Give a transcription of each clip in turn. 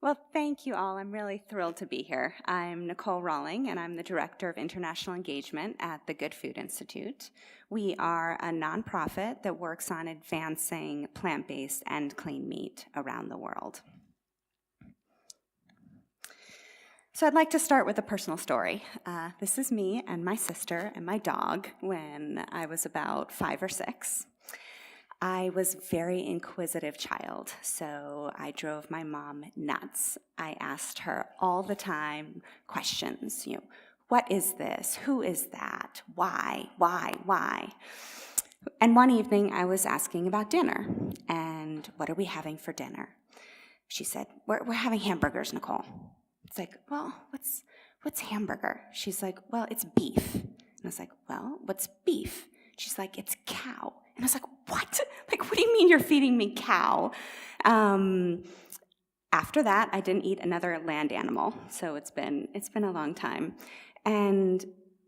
Well, thank you all. I'm really thrilled to be here. I'm Nicole Rawling, and I'm the Director of International Engagement at the Good Food Institute. We are a nonprofit that works on advancing plant-based and clean meat around the world. So I'd like to start with a personal story. This is me and my sister and my dog when I was about 5 or 6. I was a very inquisitive child, so I drove my mom nuts. I asked her all the time questions, what is this? Who is that? Why? And one evening I was asking about dinner, and what are we having for dinner? She said, we're having hamburgers, Nicole. It's like, well, what's hamburger? She's like, well, it's beef. And I was like, well, what's beef? She's like, it's cow. And I was like, what? Like, what do you mean you're feeding me cow? After that, I didn't eat another land animal, so it's been a long time. And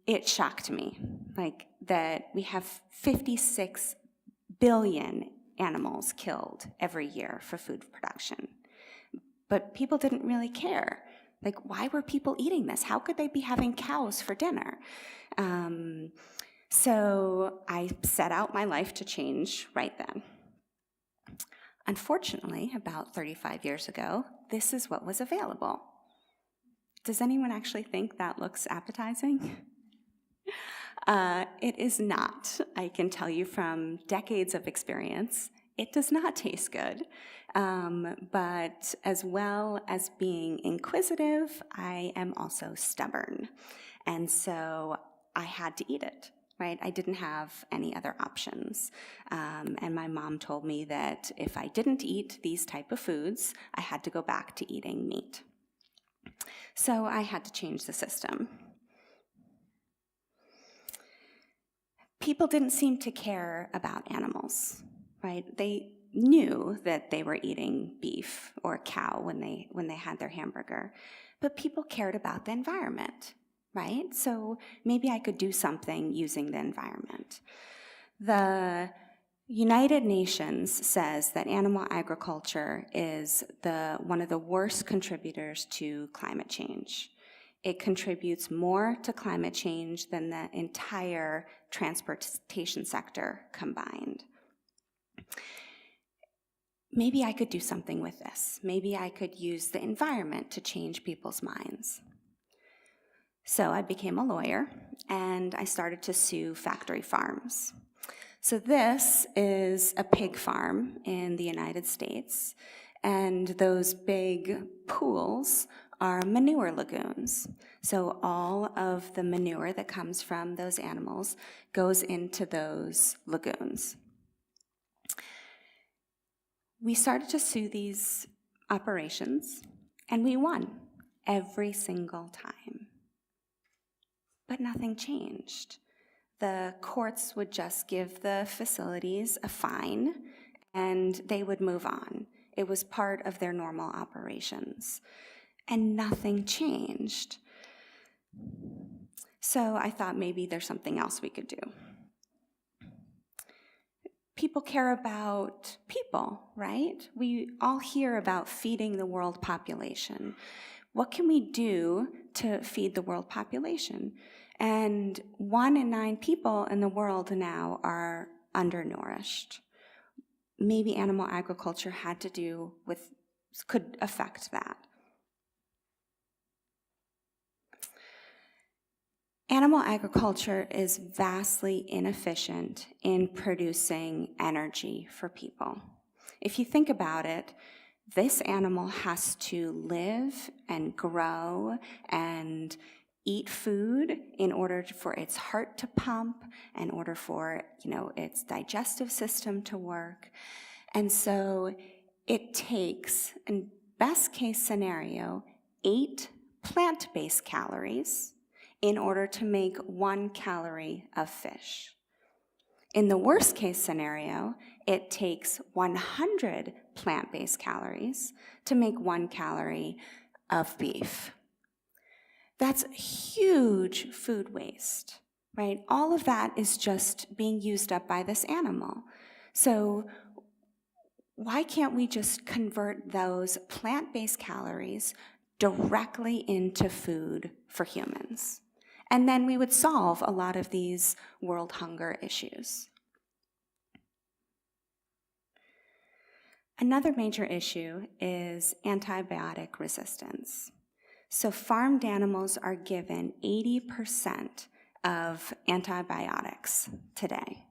it shocked me, like, that we have 56 billion animals killed every year for food production. But people didn't really care. Like, why were people eating this? How could they be having cows for dinner? So I set out my life to change right then. Unfortunately, about 35 years ago, this is what was available. Does anyone actually think that looks appetizing? It is not. I can tell you from decades of experience, it does not taste good. But as well as being inquisitive, I am also stubborn. And so I had to eat it. Right? I didn't have any other options. And my mom told me that if I didn't eat these type of foods, I had to go back to eating meat. So I had to change the system. People didn't seem to care about animals, right? They knew that they were eating beef or cow when they had their hamburger, but people cared about the environment. Right? So maybe I could do something using the environment. The United Nations says that animal agriculture is one of the worst contributors to climate change. It contributes more to climate change than the entire transportation sector combined. Maybe I could do something with this. Maybe I could use the environment to change people's minds. So I became a lawyer, and I started to sue factory farms. So this is a pig farm in the United States, and those big pools are manure lagoons. So all of the manure that comes from those animals goes into those lagoons. We started to sue these operations, and we won every single time. But nothing changed. The courts would just give the facilities a fine, and they would move on. It was part of their normal operations. And nothing changed. So I thought maybe there's something else we could do. People care about people, right? We all hear about feeding the world population. What can we do to feed the world population? And 1 in 9 people in the world now are undernourished. Maybe animal agriculture could affect that. Animal agriculture is vastly inefficient in producing energy for people. If you think about it, this animal has to live and grow and eat food in order for its heart to pump, in order for its digestive system to work. And so it takes, in best case scenario, 8 plant-based calories in order to make 1 calorie of fish. In the worst case scenario, it takes 100 plant-based calories to make 1 calorie of beef. That's huge food waste, right? All of that is just being used up by this animal. So why can't we just convert those plant-based calories directly into food for humans? And then we would solve a lot of these world hunger issues. Another major issue is antibiotic resistance. So farmed animals are given 80% of antibiotics today.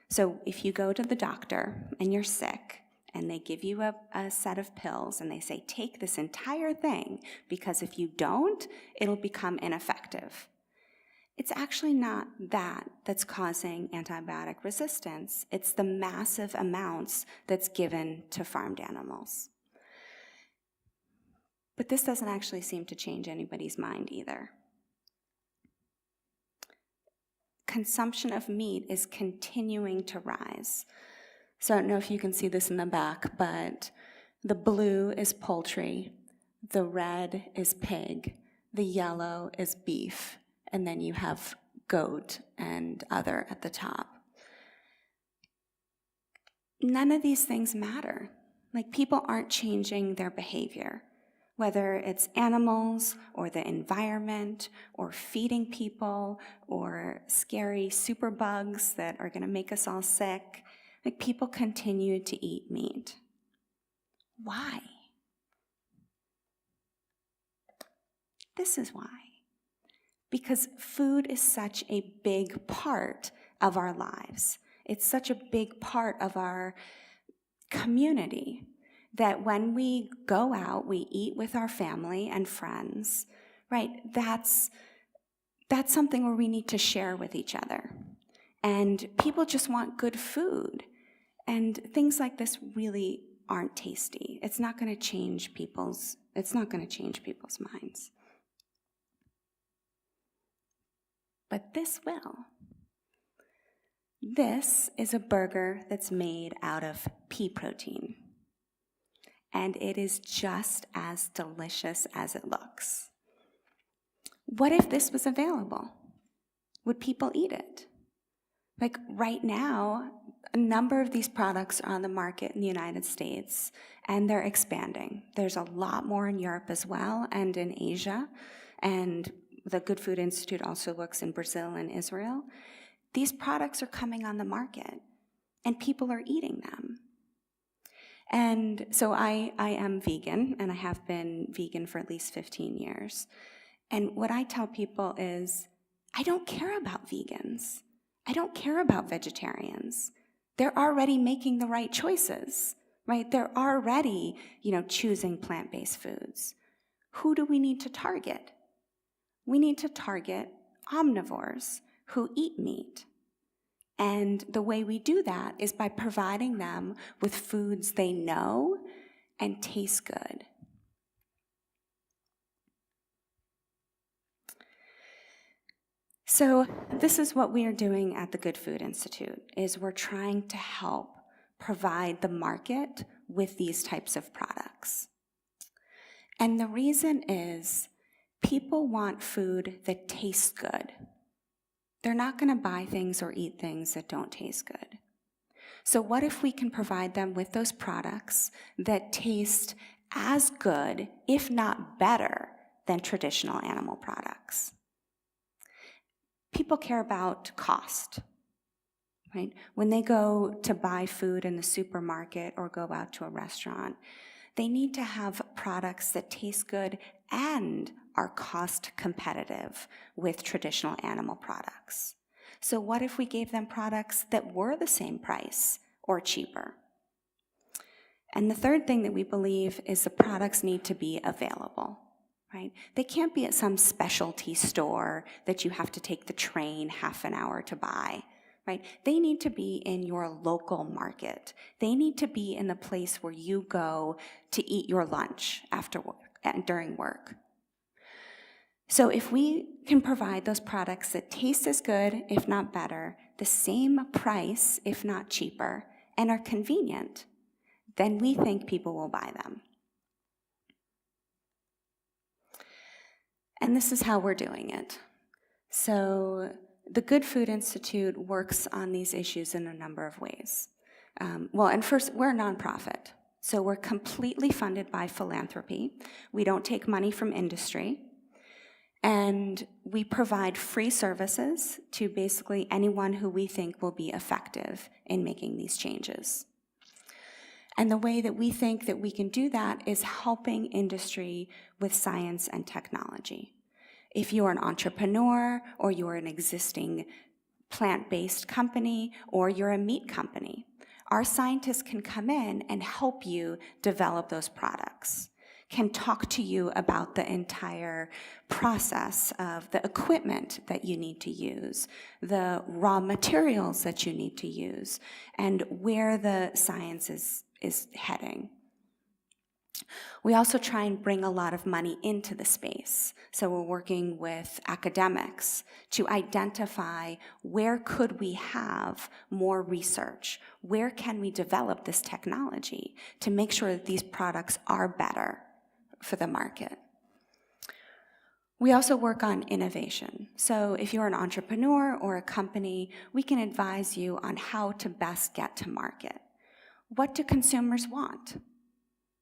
So if you go to the doctor and you're sick and they give you a set of pills and they say, take this entire thing because if you don't, it'll become ineffective. It's actually not that that's causing antibiotic resistance. It's the massive amounts that's given to farmed animals. But this doesn't actually seem to change anybody's mind either. Consumption of meat is continuing to rise. So I don't know if you can see this in the back, but the blue is poultry, the red is pig, the yellow is beef, and then you have goat and other at the top. None of these things matter. Like, people aren't changing their behavior, whether it's animals or the environment or feeding people or scary superbugs that are going to make us all sick. Like, people continue to eat meat. Why? This is why. Because food is such a big part of our lives. It's such a big part of our community that when we go out, we eat with our family and friends, right? That's something where we need to share with each other. And people just want good food. And things like this really aren't tasty. It's not going to change people's minds. But this will. This is a burger that's made out of pea protein. And it is just as delicious as it looks. What if this was available? Would people eat it? Like, right now, a number of these products are on the market in the United States, and they're expanding. There's a lot more in Europe as well, and in Asia, and the Good Food Institute also looks in Brazil and Israel. These products are coming on the market, and people are eating them. And so I am vegan, and I have been vegan for at least 15 years. And what I tell people is, I don't care about vegans. I don't care about vegetarians. They're already making the right choices, right? They're already, choosing plant-based foods. Who do we need to target? We need to target omnivores who eat meat. And the way we do that is by providing them with foods they know and taste good. So this is what we are doing at the Good Food Institute, is we're trying to help provide the market with these types of products. And the reason is people want food that tastes good. They're not going to buy things or eat things that don't taste good. So what if we can provide them with those products that taste as good, if not better, than traditional animal products? People care about cost, right? When they go to buy food in the supermarket or go out to a restaurant, they need to have products that taste good and are cost competitive with traditional animal products. So what if we gave them products that were the same price or cheaper? And the third thing that we believe is the products need to be available, right? They can't be at some specialty store that you have to take the train half an hour to buy, right? They need to be in your local market. They need to be in the place where you go to eat your lunch after work and during work. So if we can provide those products that taste as good, if not better, the same price, if not cheaper, and are convenient, then we think people will buy them. And this is how we're doing it. So the Good Food Institute works on these issues in a number of ways. And first, we're a nonprofit. So we're completely funded by philanthropy. We don't take money from industry. And we provide free services to basically anyone who we think will be effective in making these changes. And the way that we think that we can do that is helping industry with science and technology. If you're an entrepreneur, or you're an existing plant-based company, or you're a meat company, our scientists can come in and help you develop those products, can talk to you about the entire process of the equipment that you need to use, the raw materials that you need to use, and where the science is heading. We also try and bring a lot of money into the space. So we're working with academics to identify where could we have more research, where can we develop this technology to make sure that these products are better for the market. We also work on innovation. So if you're an entrepreneur or a company, we can advise you on how to best get to market. What do consumers want?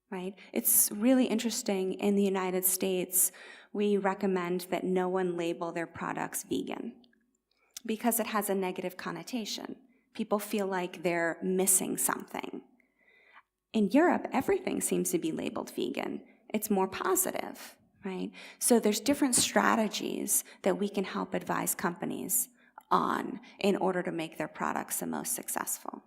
Right? It's really interesting. In the United States, we recommend that no one label their products vegan because it has a negative connotation. People feel like they're missing something. In Europe, everything seems to be labeled vegan. It's more positive, right? So there's different strategies that we can help advise companies on in order to make their products the most successful.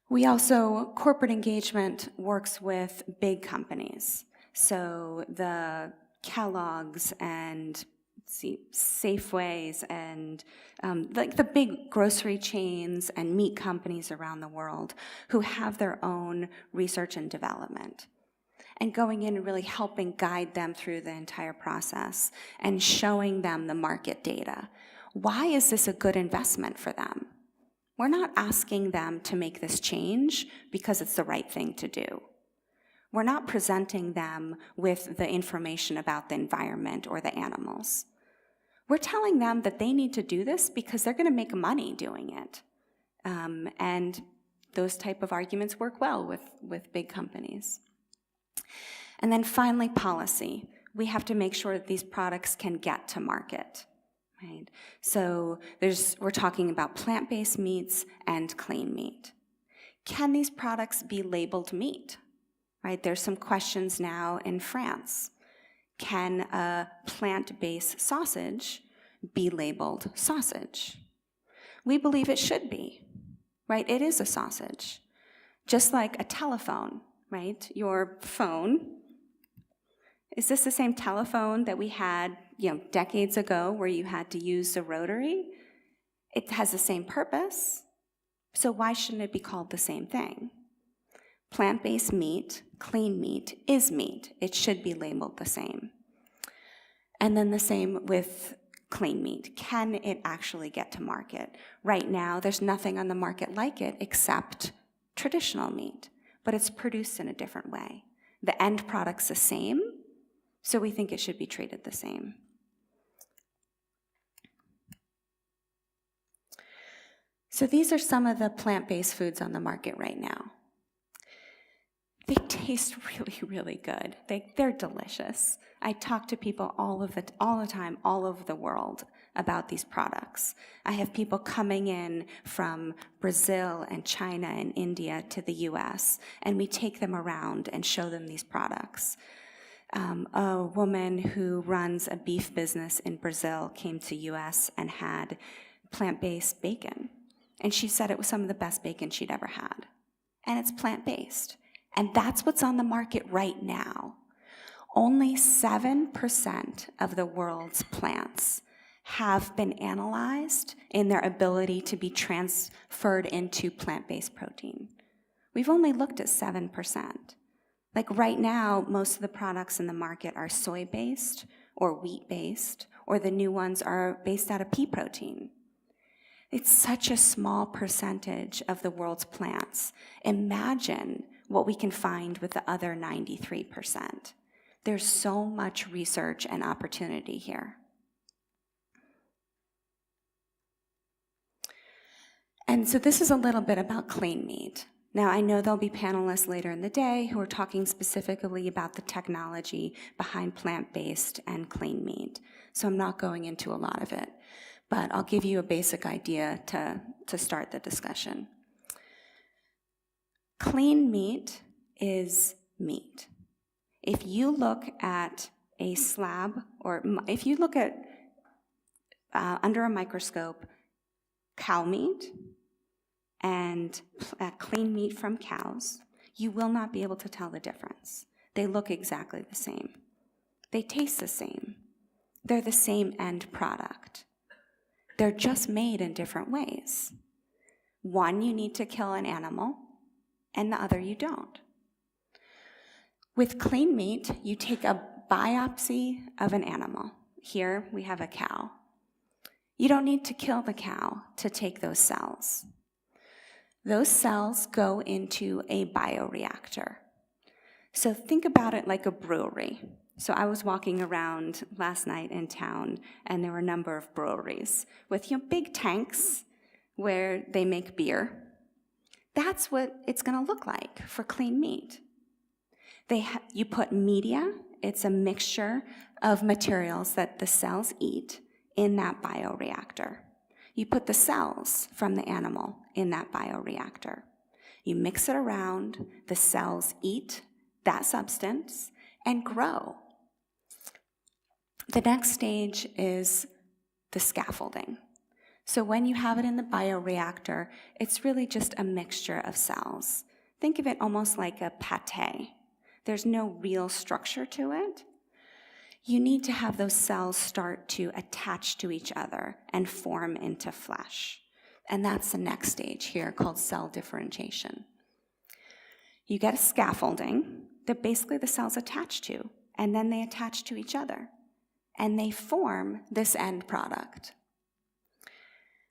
We also, corporate engagement works with big companies. So the Kellogg's and Safeways and like the big grocery chains and meat companies around the world who have their own research and development. And going in and really helping guide them through the entire process and showing them the market data. Why is this a good investment for them? We're not asking them to make this change because it's the right thing to do. We're not presenting them with the information about the environment or the animals. We're telling them that they need to do this because they're going to make money doing it. And those type of arguments work well with big companies. And then finally, policy. We have to make sure that these products can get to market. Right? So we're talking about plant-based meats and clean meat. Can these products be labeled meat? Right? There's some questions now in France. Can a plant-based sausage be labeled sausage? We believe it should be. Right? It is a sausage. Just like a telephone, right? Your phone. Is this the same telephone that we had, decades ago where you had to use the rotary? It has the same purpose, so why shouldn't it be called the same thing? Plant-based meat, clean meat, is meat. It should be labeled the same. And then the same with clean meat. Can it actually get to market? Right now, there's nothing on the market like it except traditional meat, but it's produced in a different way. The end product's the same, so we think it should be treated the same. So these are some of the plant-based foods on the market right now. They taste really, really good. They're delicious. I talk to people all the time, all over the world about these products. I have people coming in from Brazil and China and India to the US, and we take them around and show them these products. A woman who runs a beef business in Brazil came to US and had plant-based bacon. And she said it was some of the best bacon she'd ever had. And it's plant-based. And that's what's on the market right now. Only 7% of the world's plants have been analyzed in their ability to be transferred into plant-based protein. We've only looked at 7%. Like right now, most of the products in the market are soy-based or wheat-based, or the new ones are based out of pea protein. It's such a small percentage of the world's plants. Imagine what we can find with the other 93%. There's so much research and opportunity here. And so this is a little bit about clean meat. Now, I know there'll be panelists later in the day who are talking specifically about the technology behind plant-based and clean meat. So I'm not going into a lot of it, but I'll give you a basic idea to start the discussion. Clean meat is meat. If you look at a slab, or if you look at under a microscope, cow meat and clean meat from cows, you will not be able to tell the difference. They look exactly the same. They taste the same. They're the same end product. They're just made in different ways. One, you need to kill an animal, and the other you don't. With clean meat, you take a biopsy of an animal. Here we have a cow. You don't need to kill the cow to take those cells. Those cells go into a bioreactor. So think about it like a brewery. So I was walking around last night in town, and there were a number of breweries with big tanks where they make beer. That's what it's going to look like for clean meat. You put media, it's a mixture of materials that the cells eat in that bioreactor. You put the cells from the animal in that bioreactor. You mix it around, the cells eat that substance and grow. The next stage is the scaffolding. So when you have it in the bioreactor, it's really just a mixture of cells. Think of it almost like a pate. There's no real structure to it. You need to have those cells start to attach to each other and form into flesh. And that's the next stage here called cell differentiation. You get a scaffolding that basically the cells attach to, and then they attach to each other, and they form this end product.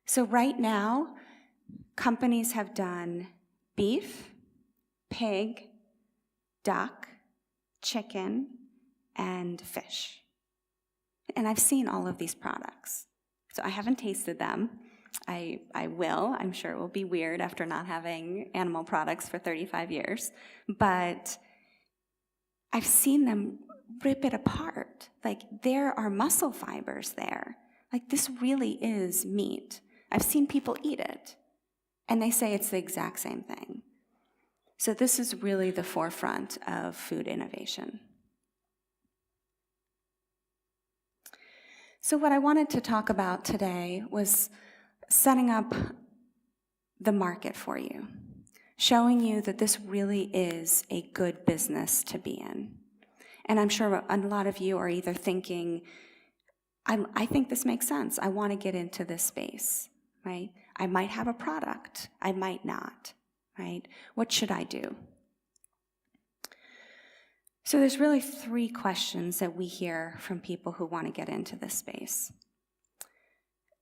So right now, companies have done beef, pig, duck, chicken, and fish. And I've seen all of these products. So I haven't tasted them. I will. I'm sure it will be weird after not having animal products for 35 years. But I've seen them rip it apart. Like, there are muscle fibers there. Like, this really is meat. I've seen people eat it, and they say it's the exact same thing. So this is really the forefront of food innovation. So what I wanted to talk about today was setting up the market for you, showing you that this really is a good business to be in. And I'm sure a lot of you are either thinking, I think this makes sense. I want to get into this space, right? I might have a product. I might not, right? What should I do? So there's really 3 questions that we hear from people who want to get into this space.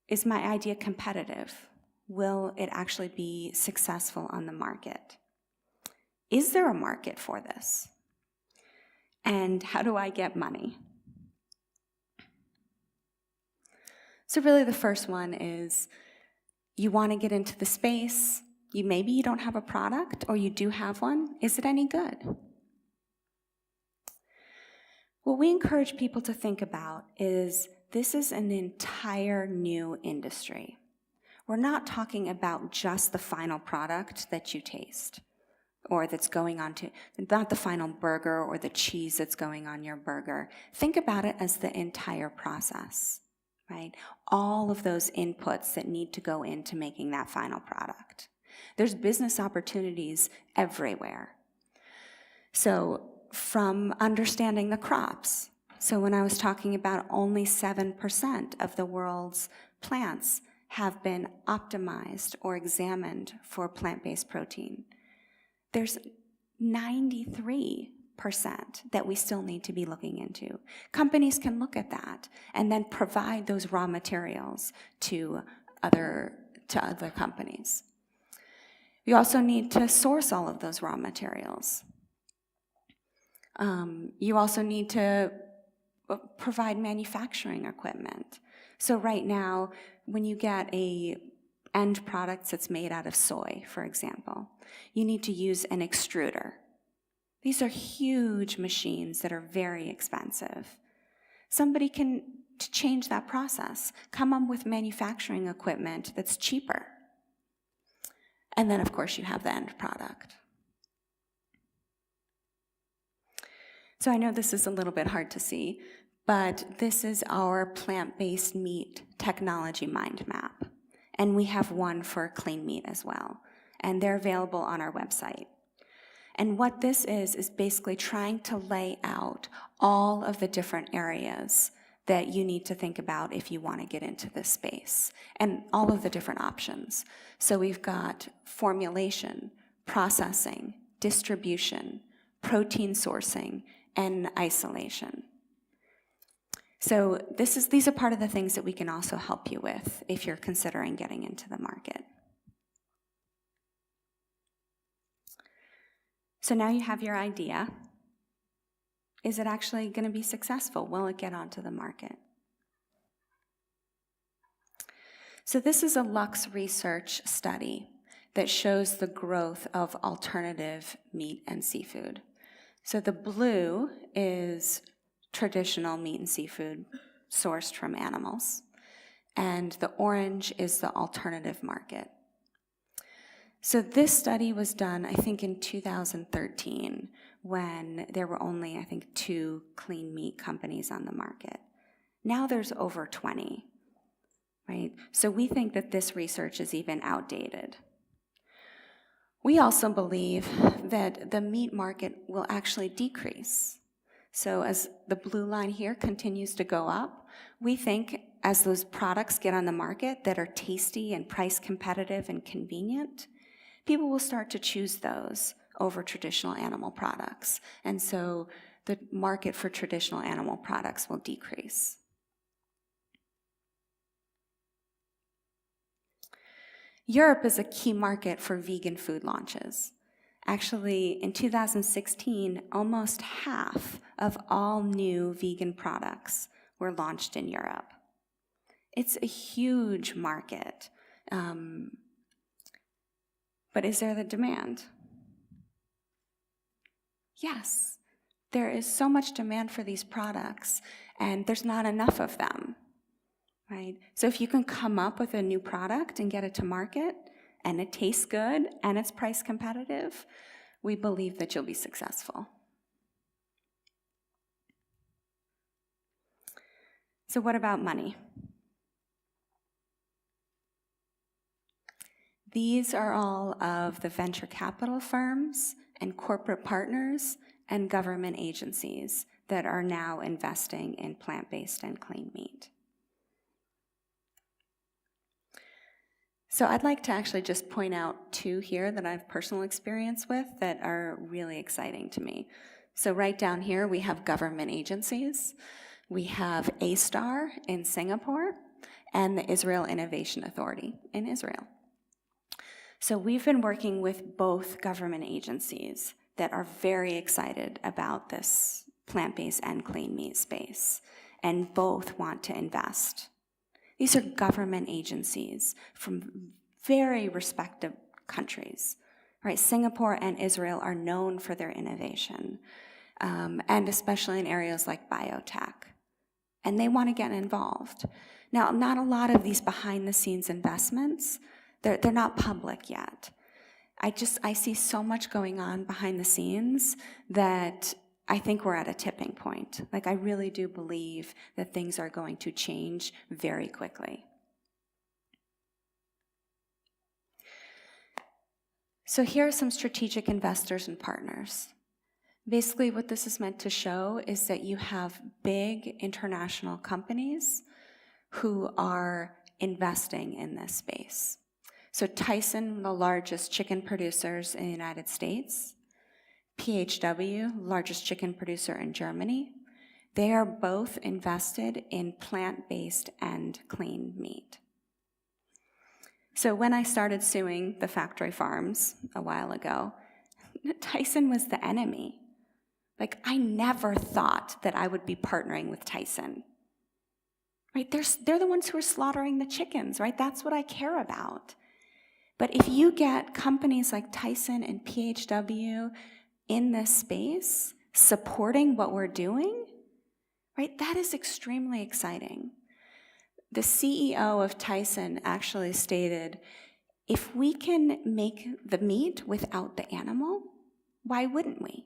Is my idea competitive? Will it actually be successful on the market? Is there a market for this? And how do I get money? So really the first one is you want to get into the space. Maybe you don't have a product, or you do have one. Is it any good? What we encourage people to think about is this is an entire new industry. We're not talking about just the final product that you taste, or that's going on to, not the final burger or the cheese that's going on your burger. Think about it as the entire process, right? All of those inputs that need to go into making that final product. There's business opportunities everywhere. So from understanding the crops. So when I was talking about only 7% of the world's plants have been optimized or examined for plant-based protein, there's 93% that we still need to be looking into. Companies can look at that and then provide those raw materials to other companies. You also need to source all of those raw materials. You also need to provide manufacturing equipment. So right now, when you get a end products that's made out of soy, for example. You need to use an extruder. These are huge machines that are very expensive. Somebody can change that process, come up with manufacturing equipment that's cheaper. And then, of course, you have the end product. So I know this is a little bit hard to see, but this is our plant-based meat technology mind map. And we have one for clean meat as well. And they're available on our website. And what this is basically trying to lay out all of the different areas that you need to think about if you want to get into this space, and all of the different options. So we've got formulation, processing, distribution, protein sourcing, and isolation. So these are part of the things that we can also help you with if you're considering getting into the market. So now you have your idea. Is it actually going to be successful? Will it get onto the market? So this is a Lux Research study that shows the growth of alternative meat and seafood. So the blue is traditional meat and seafood sourced from animals, and the orange is the alternative market. So this study was done, I think, in 2013, when there were only, I think, 2 clean meat companies on the market. Now there's over 20, right? So we think that this research is even outdated. We also believe that the meat market will actually decrease. So as the blue line here continues to go up, we think as those products get on the market that are tasty and price competitive and convenient, people will start to choose those over traditional animal products. And so the market for traditional animal products will decrease. Europe is a key market for vegan food launches. Actually, in 2016, almost half of all new vegan products were launched in Europe. It's a huge market. But is there the demand? Yes. There is so much demand for these products, and there's not enough of them, right? So if you can come up with a new product and get it to market, and it tastes good, and it's price competitive, we believe that you'll be successful. So what about money? These are all of the venture capital firms and corporate partners and government agencies that are now investing in plant-based and clean meat. So I'd like to actually just point out 2 here that I have personal experience with that are really exciting to me. So right down here, we have government agencies. We have A-STAR in Singapore and the Israel Innovation Authority in Israel. So we've been working with both government agencies that are very excited about this plant-based and clean meat space, and both want to invest. These are government agencies from very respected countries, right? Singapore and Israel are known for their innovation, and especially in areas like biotech, and they want to get involved. Now, not a lot of these behind-the-scenes investments, they're not public yet. I see so much going on behind the scenes that I think we're at a tipping point. Like, I really do believe that things are going to change very quickly. So here are some strategic investors and partners. Basically, what this is meant to show is that you have big international companies who are investing in this space. So Tyson, the largest chicken producers in the United States, PHW, largest chicken producer in Germany, they are both invested in plant-based and clean meat. So when I started suing the factory farms a while ago, Tyson was the enemy. Like, I never thought that I would be partnering with Tyson. right? They're the ones who are slaughtering the chickens, right? That's what I care about. But if you get companies like Tyson and PHW in this space supporting what we're doing, right, that is extremely exciting. The CEO of Tyson actually stated, if we can make the meat without the animal, why wouldn't we?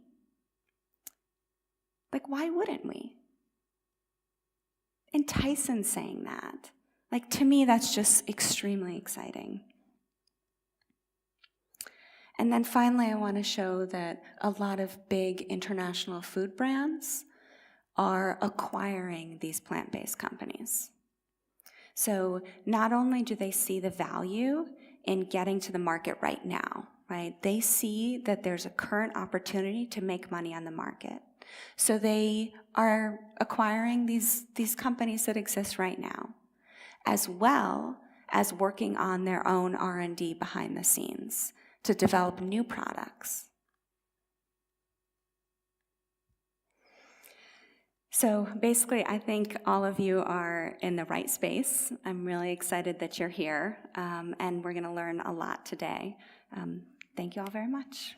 Like, why wouldn't we? And Tyson's saying that. Like, to me, that's just extremely exciting. And then finally, I want to show that a lot of big international food brands are acquiring these plant-based companies. So not only do they see the value in getting to the market right now, right? They see that there's a current opportunity to make money on the market. So they are acquiring these companies that exist right now, as well as working on their own R&D behind the scenes to develop new products. So basically, I think all of you are in the right space. I'm really excited that you're here, and we're going to learn a lot today. Thank you all very much.